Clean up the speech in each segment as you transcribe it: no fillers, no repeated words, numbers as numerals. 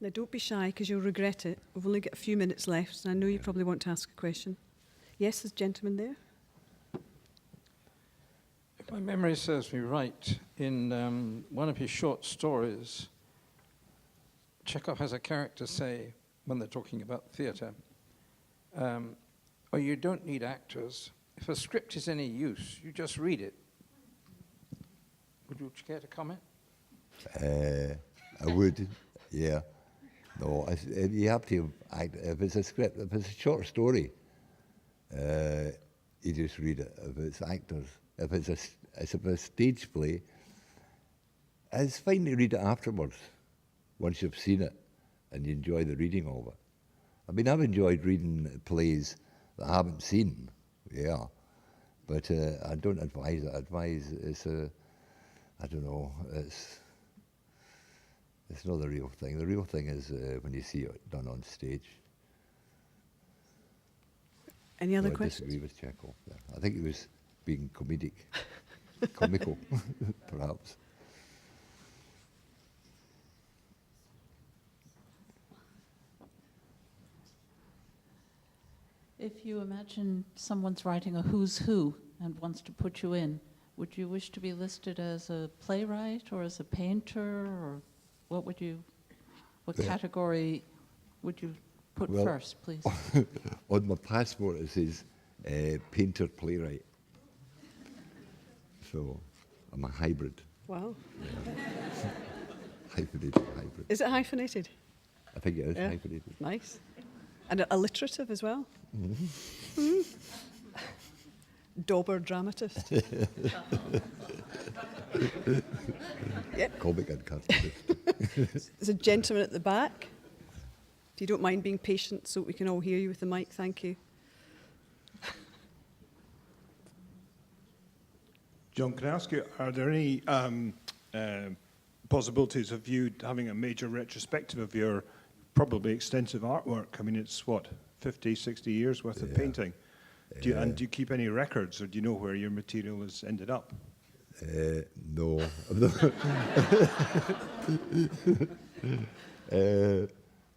Now, don't be shy, because you'll regret it. We've only got a few minutes left, and I know you probably want to ask a question. Yes, there's a gentleman there. If my memory serves me right, in one of his short stories, Chekhov has a character say, when they're talking about theatre, oh, you don't need actors. If a script is any use, you just read it. Would you care to comment? I would, yeah. No, you have to act. If it's a script, if it's a short story, you just read it. If it's actors, if it's a stage play, it's fine to read it afterwards, once you've seen it and you enjoy the reading of it. I mean, I've enjoyed reading plays that I haven't seen, yeah, but I don't advise it. Advise it's I don't know, it's not the real thing. The real thing is when you see it done on stage. Any other I questions? disagree with Chekhov. Yeah. I think he was being comical, perhaps. If you imagine someone's writing a who's who and wants to put you in, would you wish to be listed as a playwright or as a painter, or what category would you put first, please? On my passport it says painter playwright. So I'm a hybrid. Wow. Yeah. Hyphenated hybrid. Is it hyphenated? I think it is Yeah. hyphenated. Nice. And alliterative as well? Mm-hmm. Dauber dramatist. Yep. Comic and cartoonist. There's a gentleman at the back. If you don't mind being patient so we can all hear you with the mic, thank you. John, can I ask you, are there any possibilities of you having a major retrospective of your probably extensive artwork? I mean, it's what, 50, 60 years worth of painting? Do you keep any records, or do you know where your material has ended up? No.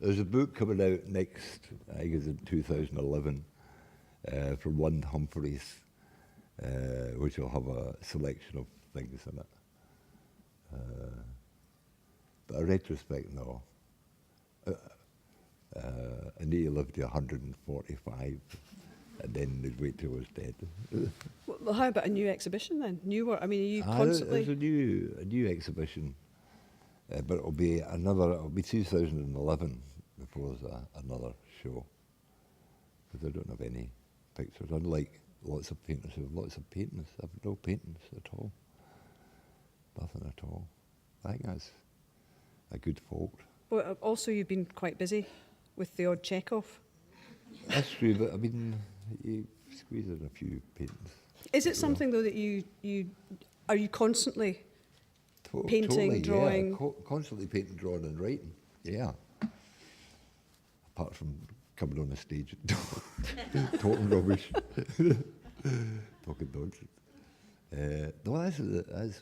There's a book coming out next, I think it's in 2011, from Lund Humphreys, which will have a selection of things in it. But a retrospect, no. I need to live to 145, and then they'd wait till I was dead. Well, how about a new exhibition then? New work? I mean, are you constantly... There's a new exhibition, but it'll be 2011 before there's another show, because I don't have any pictures, unlike lots of painters who have lots of paintings. I have no paintings at all. Nothing at all. I think that's a good fault. Well, also you've been quite busy with the odd Chekhov. That's true, but I mean, you squeeze in a few paintings. Is it something though that you are you constantly painting, totally, drawing? Yeah, constantly painting, drawing, and writing. Yeah. Apart from coming on the stage and talking rubbish, talking nonsense. No, that's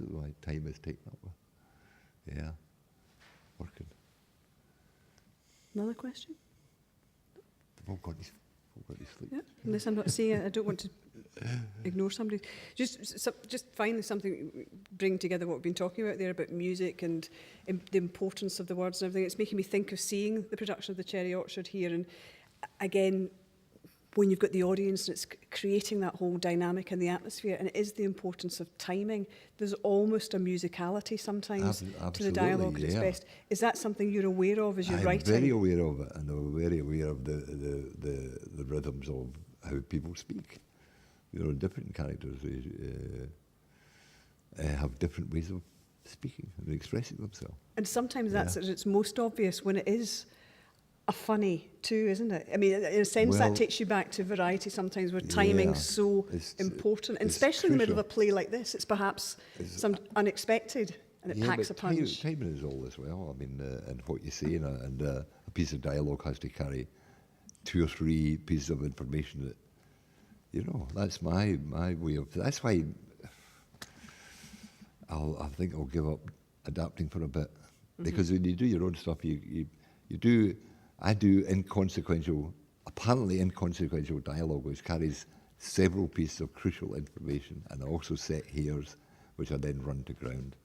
what my time is taken up with. Yeah, working. Another question? They've all got to sleep. Yeah, unless I'm not saying I don't want to ignore somebody. Just finally something, bringing together what we've been talking about there about music and the importance of the words and everything. It's making me think of seeing the production of the Cherry Orchard here, and again, when you've got the audience and it's creating that whole dynamic and the atmosphere, and it is the importance of timing. There's almost a musicality sometimes to the dialogue at its best. Is that something you're aware of as you're writing? I'm very aware of it, and I'm very aware of the rhythms of how people speak. You know, different characters have different ways of speaking and expressing themselves. And sometimes that's at its most obvious when it is a funny too, isn't it? I mean, in a sense, that takes you back to variety sometimes, where timing's so important, and especially in the middle of a play like this. It's perhaps some unexpected, and it packs a punch. Timing is all as well. I mean, and what you say, and a piece of dialogue has to carry 2 or 3 pieces of information that, you know, that's my way of. That's why I think I'll give up adapting for a bit, because when you do your own stuff, you I do inconsequential, apparently inconsequential dialogue, which carries several pieces of crucial information, and I also set hairs, which I then run to ground.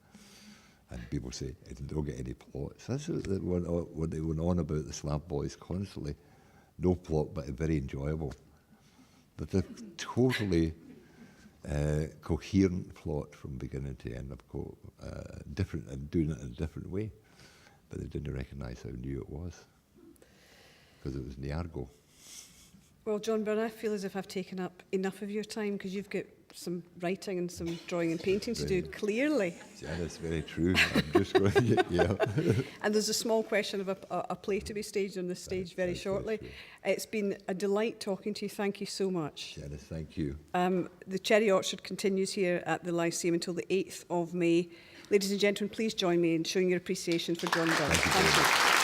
And people say, it don't get any plot. So that's what they went on about the Slav Boys constantly. No plot, but very enjoyable. But a totally coherent plot from beginning to end, of course, different, and doing it in a different way. But they didn't recognise how new it was, because it was Niargo. Well, John Byrne, I feel as if I've taken up enough of your time, because you've got some writing and some drawing and painting to do, clearly. Yeah, that's very true. I'm just going, yeah. And there's a small question of a play to be staged on this stage very shortly. It's been a delight talking to you. Thank you so much. Janice, thank you. The Cherry Orchard continues here at the Lyceum until the 8th of May. Ladies and gentlemen, please join me in showing your appreciation for John Byrne. Thank you. Thank you.